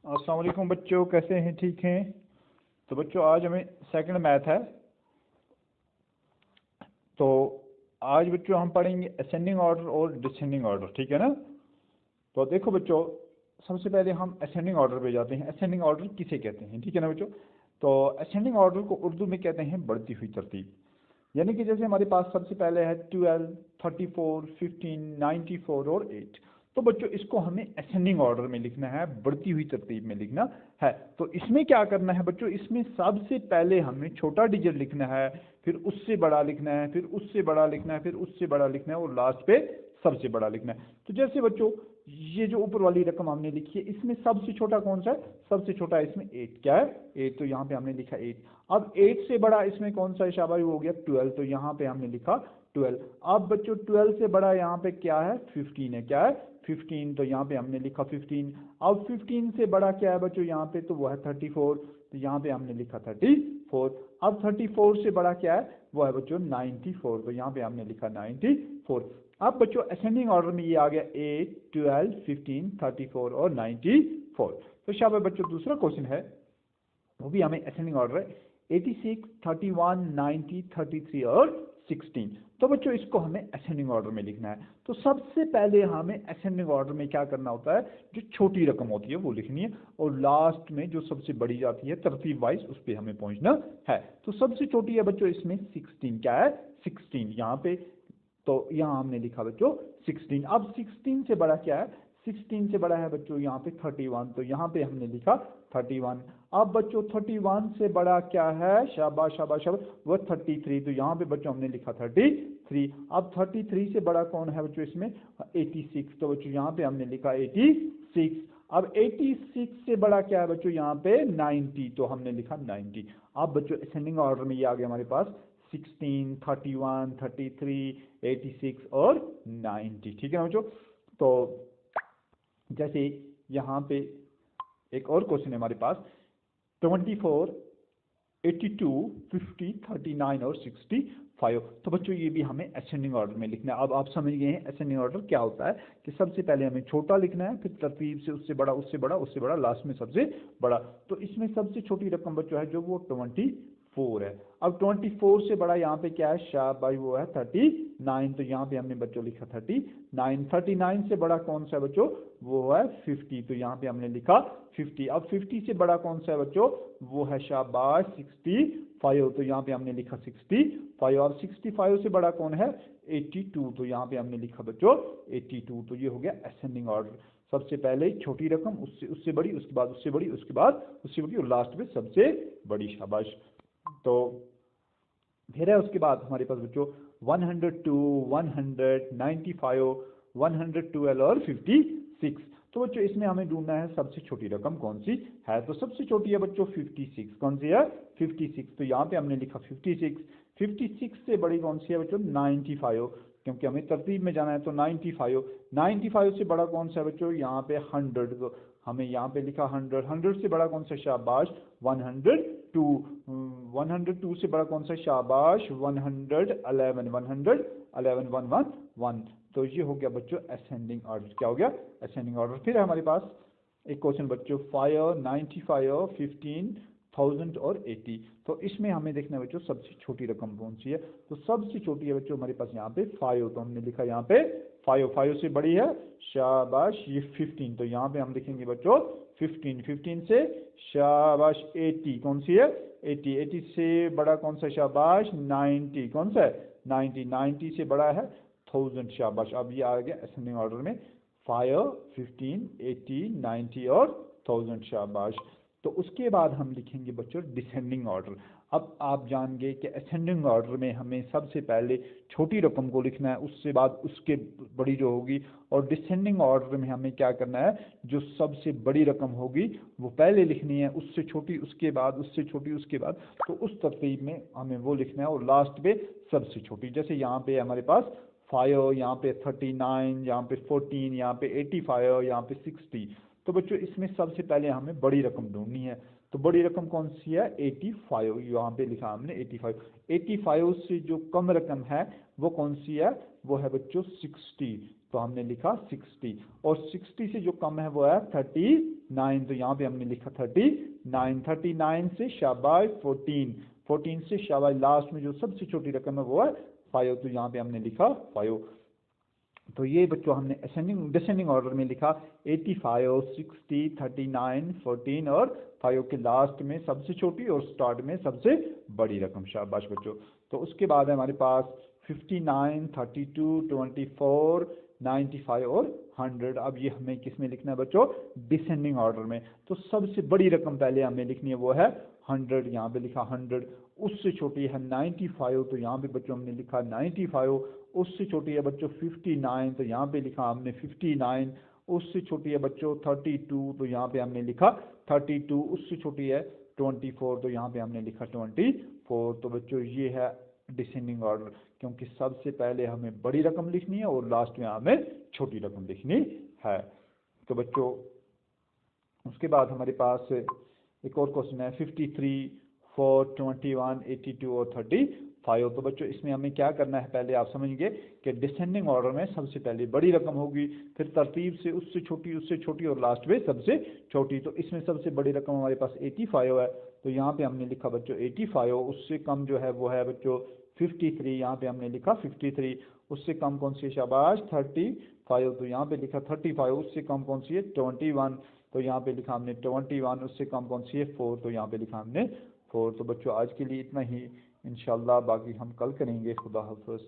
अस्सलाम वालेकुम बच्चों, कैसे हैं? ठीक हैं? तो बच्चों आज हमें सेकंड मैथ है। तो आज बच्चों हम पढ़ेंगे असेंडिंग ऑर्डर और डिसेंडिंग ऑर्डर, ठीक है ना? तो देखो बच्चों, सबसे पहले हम असेंडिंग ऑर्डर पे जाते हैं। असेंडिंग ऑर्डर किसे कहते हैं, ठीक है ना बच्चों? तो असेंडिंग ऑर्डर को उर्दू में कहते हैं बढ़ती हुई तरतीब। यानी कि जैसे हमारे पास सबसे पहले है 12, 34, 15, 94 और 8। तो बच्चों इसको हमें असेंडिंग ऑर्डर में लिखना है, बढ़ती हुई तरतीब में लिखना है। तो इसमें क्या करना है बच्चों, इसमें सबसे पहले हमें छोटा डिजिट लिखना है, फिर उससे बड़ा लिखना है, फिर उससे बड़ा लिखना है, फिर उससे बड़ा लिखना है और लास्ट पे सबसे बड़ा लिखना है। तो जैसे बच्चों ये जो ऊपर वाली रकम हमने लिखी है, इसमें सबसे छोटा कौन सा है? सबसे छोटा है इसमें 8। क्या है? 8। तो यहाँ पे हमने लिखा 8। अब 8 से बड़ा इसमें कौन सा है शाबाश? वो हो गया 12। तो यहाँ पे हमने लिखा 12। अब बच्चों 12 से बड़ा यहाँ पे क्या है? 15 है। क्या है? 15। तो यहाँ पे हमने लिखा 15। अब 15 से बड़ा क्या है बच्चों यहाँ पे? तो वो है 34। तो यहाँ पे हमने लिखा 34। अब 34 से बड़ा क्या है? वो है बच्चों 94। तो यहाँ पे हमने लिखा 94। अब बच्चों असेंडिंग ऑर्डर में ये आ गया 8, 12, 15, 34 और 94। तो शाबाश बच्चों, दूसरा क्वेश्चन है, वो भी हमें असेंडिंग ऑर्डर है, 86, 31, 90, 33 और 16। तो बच्चों इसको हमें असेंडिंग ऑर्डर में लिखना है। तो सबसे पहले हमें असेंडिंग ऑर्डर में क्या करना होता है? जो छोटी रकम होती है वो लिखनी है, और लास्ट में जो सबसे बड़ी जाती है तरतीब वाइज उस पर हमें पहुंचना है। तो सबसे छोटी है बच्चों इसमें 16। क्या है? 16 यहाँ पे। तो यहाँ हमने लिखा बच्चों 16। अब 16 से बड़ा क्या है? 16 से बड़ा है बच्चों यहाँ पे 31। तो यहाँ पे हमने लिखा 31। अब बच्चों 31 से बड़ा क्या है? शाबाश शाबाश शाबाश, वो 33। तो यहाँ पे बच्चों हमने लिखा 33। अब 33 से बड़ा कौन है बच्चों इसमें? 86। तो बच्चों यहाँ पे हमने लिखा 86। अब 86 से बड़ा क्या है बच्चों यहाँ पे? 90। तो हमने लिखा 90। अब बच्चों असेंडिंग ऑर्डर में ये आ गया हमारे पास 16, 31, 33, 86 और 90, ठीक है ना बच्चों? तो जैसे यहाँ पे एक और क्वेश्चन है हमारे पास, 24, 82, 50, 39 और 65। तो बच्चों ये भी हमें असेंडिंग ऑर्डर में लिखना है। अब आप समझ गए हैं असेंडिंग ऑर्डर क्या होता है, कि सबसे पहले हमें छोटा लिखना है, फिर तरतीब से उससे बड़ा, उससे बड़ा, उससे बड़ा, लास्ट में सबसे बड़ा। तो इसमें सबसे छोटी रकम बच्चों है जो वो 24 है। अब 24 से बड़ा यहाँ पे क्या है? शाबाश, वो है 39। तो यहाँ पे हमने बच्चों लिखा 39। 39 से बड़ा कौन सा है बच्चों? वो है 50। तो यहाँ पे हमने लिखा 50। अब 50 से बड़ा कौन सा है बच्चों? वो है शाबाश 65। तो यहाँ पे हमने लिखा 65। अब 65 से बड़ा कौन है? 82। तो यहाँ पे हमने लिखा बच्चों 82। तो ये हो गया असेंडिंग ऑर्डर। सबसे पहले छोटी रकम, उससे उससे बड़ी, उसके बाद उससे बड़ी, उसके बाद उससे बड़ी, और लास्ट में सबसे बड़ी। शाबाश। तो फिर है उसके बाद हमारे पास बच्चों 102, 195, 112 और 56। तो बच्चों इसमें हमें ढूंढना है सबसे छोटी रकम कौन सी है। तो सबसे छोटी है बच्चों 56। कौन सी है? 56। तो यहाँ पे हमने लिखा 56। 56 से बड़ी कौन सी है बच्चों? 95, क्योंकि हमें तरतीब में जाना है। तो 95। 95 से बड़ा कौन सा है बच्चों? यहाँ पे 100। तो हमें यहाँ पे लिखा 100। 100 से बड़ा कौन सा? शाबाश 102। 102 से बड़ा कौन सा? शाबाश 111। 111, 111। तो ये हो गया बच्चों असेंडिंग ऑर्डर। क्या हो गया? Ascending order. फिर है हमारे पास एक क्वेश्चन बच्चों 5, 95, 15, 1000 और 80। तो इसमें हमें देखना है बच्चों सबसे छोटी रकम कौन सी है। तो सबसे छोटी है बच्चों हमारे पास यहाँ पे 5। तो हमने लिखा यहाँ पे 5। 5 से बड़ी है शाबाश ये 15। तो यहाँ पे हम लिखेंगे बच्चों 15। 15 से शाबाश 80। कौन सी है? 80। 80 से बड़ा कौन सा? शाबाश 90। कौन सा है? 90। 90 से बड़ा है 1000। शाबाश। अब ये आ गया असेंडिंग ऑर्डर में 5, 15, 80, 90 और 1000। शाबाश। तो उसके बाद हम लिखेंगे बच्चों डिसेंडिंग ऑर्डर। अब आप जान गए कि असेंडिंग ऑर्डर में हमें सबसे पहले छोटी रकम को लिखना है, उससे बाद उसके बड़ी जो होगी, और डिसेंडिंग ऑर्डर में हमें क्या करना है? जो सबसे बड़ी रकम होगी वो पहले लिखनी है, उससे छोटी उसके बाद, उससे छोटी उसके बाद। तो उस तरतीब में हमें वो लिखना है, और लास्ट पे सबसे छोटी। जैसे यहाँ पे हमारे पास 5, यहाँ पे 39, यहाँ पे 14, यहाँ पे 85, यहाँ पे 60। तो बच्चों इसमें सबसे पहले हमें बड़ी रकम ढूंढनी है। तो बड़ी रकम कौन सी है? 85। यहाँ पे लिखा हमने 85। 85 से जो कम रकम है वो कौन सी है? वो है बच्चों 60। तो हमने लिखा 60, और 60 से जो कम है वो है 39, तो यहाँ पे हमने लिखा 39, 39 से शाबाश 14, 14 से शाबाश लास्ट में जो सबसे छोटी रकम है वो है 5, तो यहाँ पे हमने लिखा 5। तो ये बच्चों हमने असेंडिंग डिसेंडिंग ऑर्डर में लिखा 85, 60, 39, 14 और 5 के लास्ट में सबसे छोटी और स्टार्ट में सबसे बड़ी रकम। शाबाश बच्चों। तो उसके बाद है हमारे पास 59, 32, 24, 95 और 100। अब ये हमें किस में लिखना है बच्चों? डिसेंडिंग ऑर्डर में। तो सबसे बड़ी रकम पहले हमें लिखनी है वो है 100, यहाँ पे लिखा 100। उससे छोटी है 95, तो यहाँ पे बच्चों हमने लिखा 95। उससे छोटी है बच्चों 59, तो यहाँ पे लिखा हमने 59। उससे छोटी है बच्चों 32, तो यहाँ पे हमने लिखा 32। उससे छोटी है 24, तो यहाँ पे हमने लिखा 24। तो बच्चों ये है डिसेंडिंग ऑर्डर, क्योंकि सबसे पहले हमें बड़ी रकम लिखनी है और लास्ट में हमें छोटी रकम लिखनी है। तो बच्चों उसके बाद हमारे पास एक और क्वेश्चन है 53, 4, 21, 82 और 35। तो बच्चों इसमें हमें क्या करना है, पहले आप समझेंगे कि डिसेंडिंग ऑर्डर में सबसे पहले बड़ी रकम होगी, फिर तरतीब से उससे छोटी और लास्ट में सबसे छोटी। तो इसमें सबसे बड़ी रकम हमारे पास 85 है, तो यहाँ पे हमने लिखा बच्चों 85। उससे कम जो है वो है बच्चों 53, यहाँ पे हमने लिखा 53। उससे कम कौन सी है? शाबाश 35, तो यहाँ पे लिखा 35। उससे कम कौन सी है? 21, तो यहाँ पे लिखा हमने 21। उससे कम कौन सी है? 4, तो यहाँ पे लिखा हमने 4। तो बच्चों आज के लिए इतना ही, इंशाल्लाह बाकी हम कल करेंगे। खुदा हाफ़िज़।